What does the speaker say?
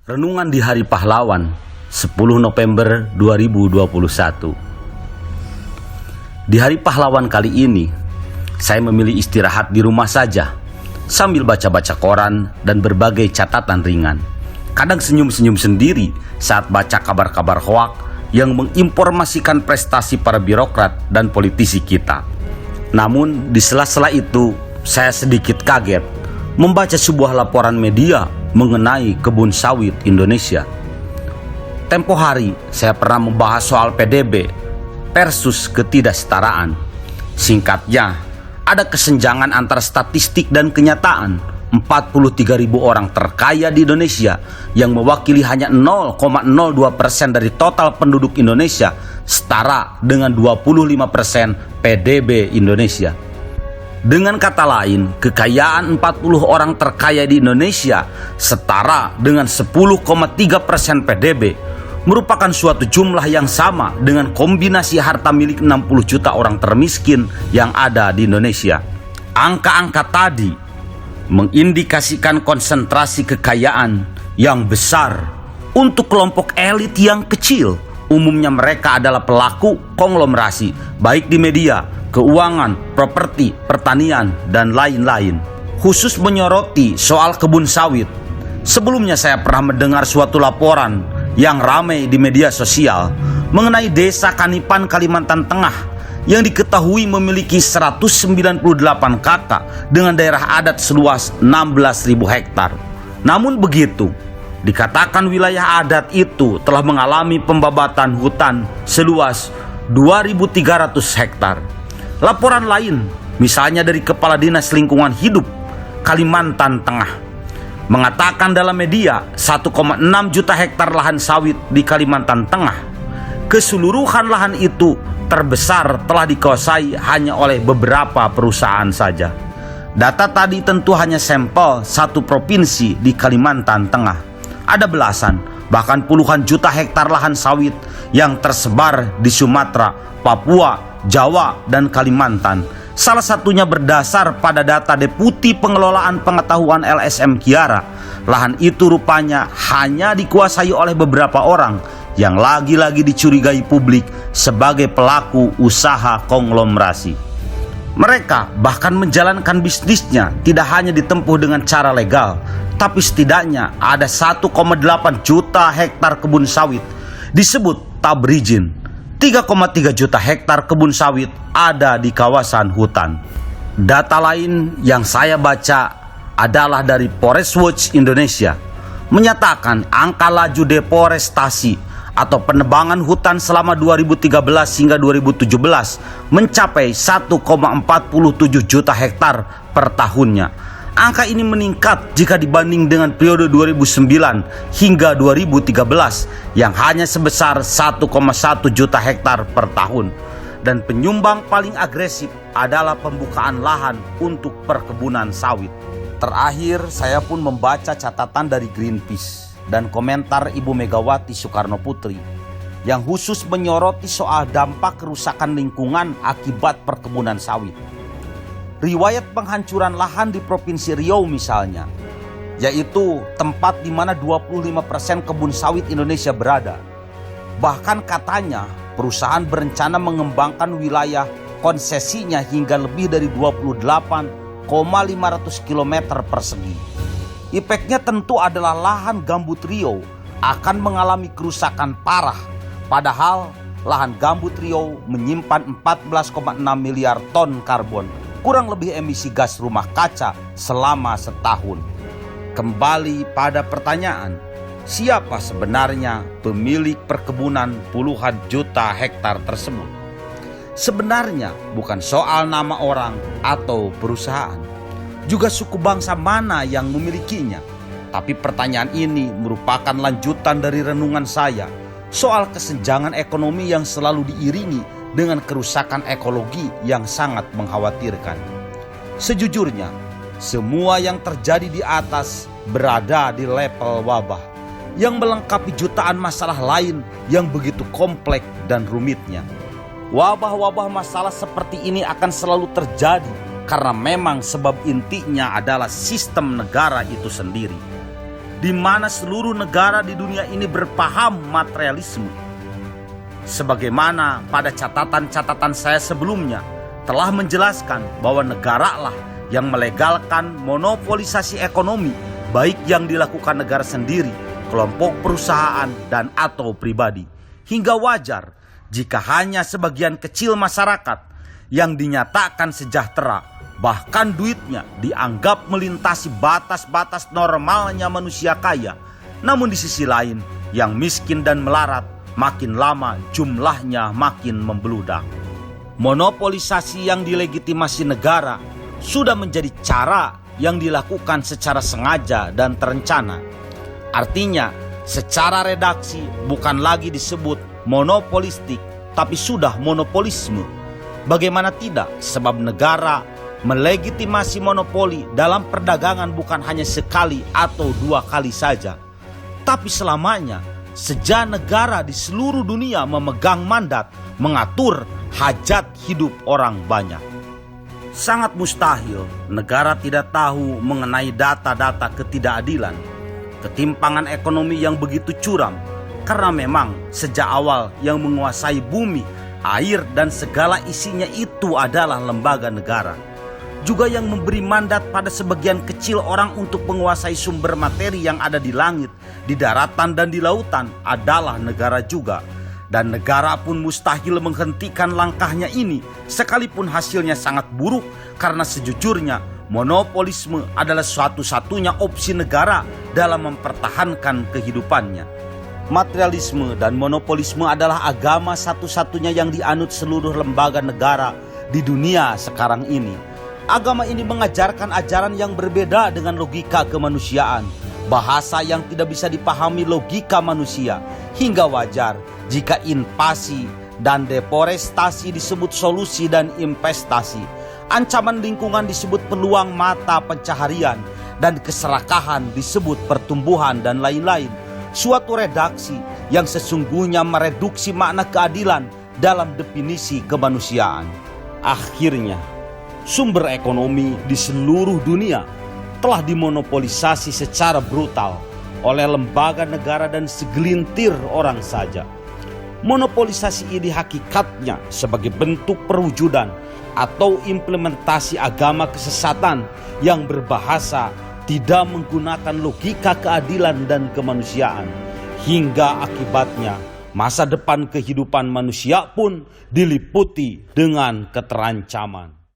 Renungan di Hari Pahlawan 10 November 2021. Di Hari Pahlawan kali ini, saya memilih istirahat di rumah saja sambil baca-baca koran dan berbagai catatan ringan. Kadang senyum-senyum sendiri saat baca kabar-kabar hoak yang menginformasikan prestasi para birokrat dan politisi kita. Namun di sela-sela itu, saya sedikit kaget membaca sebuah laporan media mengenai kebun sawit Indonesia. Tempo hari saya pernah membahas soal PDB versus ketidaksetaraan. Singkatnya, ada kesenjangan antara statistik dan kenyataan. 43.000 orang terkaya di Indonesia yang mewakili hanya 0,02% dari total penduduk Indonesia, setara dengan 25% PDB Indonesia. Dengan kata lain, kekayaan 40 orang terkaya di Indonesia setara dengan 10,3% PDB merupakan suatu jumlah yang sama dengan kombinasi harta milik 60 juta orang termiskin yang ada di Indonesia. Angka-angka tadi mengindikasikan konsentrasi kekayaan yang besar untuk kelompok elit yang kecil. Umumnya mereka adalah pelaku konglomerasi, baik di media, keuangan, properti, pertanian, dan lain-lain. Khusus menyoroti soal kebun sawit, sebelumnya saya pernah mendengar suatu laporan yang ramai di media sosial mengenai desa Kanipan, Kalimantan Tengah yang diketahui memiliki 198 kakak dengan daerah adat seluas 16.000 hektar. Namun begitu, dikatakan wilayah adat itu telah mengalami pembabatan hutan seluas 2.300 hektar. Laporan lain, misalnya dari Kepala Dinas Lingkungan Hidup Kalimantan Tengah, mengatakan dalam media 1,6 juta hektar lahan sawit di Kalimantan Tengah. Keseluruhan lahan itu terbesar telah dikuasai hanya oleh beberapa perusahaan saja. Data tadi tentu hanya sampel satu provinsi di Kalimantan Tengah. Ada belasan, bahkan puluhan juta hektar lahan sawit yang tersebar di Sumatera, Papua, Jawa, dan Kalimantan. Salah satunya berdasar pada data Deputi Pengelolaan Pengetahuan LSM Kiara. Lahan itu rupanya hanya dikuasai oleh beberapa orang yang lagi-lagi dicurigai publik sebagai pelaku usaha konglomerasi. Mereka bahkan menjalankan bisnisnya tidak hanya ditempuh dengan cara legal, tapi setidaknya ada 1,8 juta hektar kebun sawit disebut tak berizin. 3,3 juta hektar kebun sawit ada di kawasan hutan. Data lain yang saya baca adalah dari Forest Watch Indonesia, menyatakan angka laju deforestasi atau penebangan hutan selama 2013 hingga 2017 mencapai 1,47 juta hektar per tahunnya. Angka ini meningkat jika dibanding dengan periode 2009 hingga 2013 yang hanya sebesar 1,1 juta hektar per tahun. Dan penyumbang paling agresif adalah pembukaan lahan untuk perkebunan sawit. Terakhir, saya pun membaca catatan dari Greenpeace dan komentar Ibu Megawati Soekarno Putri yang khusus menyoroti soal dampak kerusakan lingkungan akibat perkebunan sawit. Riwayat penghancuran lahan di Provinsi Riau misalnya, yaitu tempat di mana 25% kebun sawit Indonesia berada. Bahkan katanya perusahaan berencana mengembangkan wilayah konsesinya hingga lebih dari 28,500 km persegi. Efeknya tentu adalah lahan gambut Riau akan mengalami kerusakan parah, padahal lahan gambut Riau menyimpan 14,6 miliar ton karbon, kurang lebih emisi gas rumah kaca selama setahun. Kembali pada pertanyaan, siapa sebenarnya pemilik perkebunan puluhan juta hektar tersebut? Sebenarnya bukan soal nama orang atau perusahaan, juga suku bangsa mana yang memilikinya. Tapi pertanyaan ini merupakan lanjutan dari renungan saya soal kesenjangan ekonomi yang selalu diiringi dengan kerusakan ekologi yang sangat mengkhawatirkan. Sejujurnya, semua yang terjadi di atas berada di level wabah yang melengkapi jutaan masalah lain yang begitu kompleks dan rumitnya. Wabah-wabah masalah seperti ini akan selalu terjadi karena memang sebab intinya adalah sistem negara itu sendiri. di mana seluruh negara di dunia ini berpaham materialisme. Sebagaimana pada catatan-catatan saya sebelumnya telah menjelaskan bahwa negara lah yang melegalkan monopolisasi ekonomi, baik yang dilakukan negara sendiri, kelompok perusahaan, dan atau pribadi. Hingga wajar jika hanya sebagian kecil masyarakat yang dinyatakan sejahtera, bahkan duitnya dianggap melintasi batas-batas normalnya manusia kaya. Namun di sisi lain, yang miskin dan melarat makin lama jumlahnya makin membeludak. Monopolisasi yang dilegitimasi negara sudah menjadi cara yang dilakukan secara sengaja dan terencana. Artinya, secara redaksi bukan lagi disebut monopolistik, tapi sudah monopolisme. Bagaimana tidak, sebab negara melegitimasi monopoli dalam perdagangan bukan hanya sekali atau 2 kali saja, tapi selamanya, sejak negara di seluruh dunia memegang mandat mengatur hajat hidup orang banyak. Sangat mustahil negara tidak tahu mengenai data-data ketidakadilan, ketimpangan ekonomi yang begitu curam, karena memang sejak awal yang menguasai bumi, air, dan segala isinya itu adalah lembaga negara. Juga yang memberi mandat pada sebagian kecil orang untuk menguasai sumber materi yang ada di langit, di daratan, dan di lautan adalah negara juga. Dan negara pun mustahil menghentikan langkahnya ini, sekalipun hasilnya sangat buruk, karena sejujurnya monopolisme adalah satu-satunya opsi negara dalam mempertahankan kehidupannya. Materialisme dan monopolisme adalah agama satu-satunya yang dianut seluruh lembaga negara di dunia sekarang ini. Agama ini mengajarkan ajaran yang berbeda dengan logika kemanusiaan, bahasa yang tidak bisa dipahami logika manusia, hingga wajar jika invasi dan deforestasi disebut solusi dan investasi, ancaman lingkungan disebut peluang mata pencaharian, dan keserakahan disebut pertumbuhan, dan lain-lain. Suatu redaksi yang sesungguhnya mereduksi makna keadilan dalam definisi kemanusiaan. Akhirnya, sumber ekonomi di seluruh dunia telah dimonopolisasi secara brutal oleh lembaga negara dan segelintir orang saja. Monopolisasi ini hakikatnya sebagai bentuk perwujudan atau implementasi agama kesesatan yang berbahasa tidak menggunakan logika keadilan dan kemanusiaan, hingga akibatnya masa depan kehidupan manusia pun diliputi dengan keterancaman.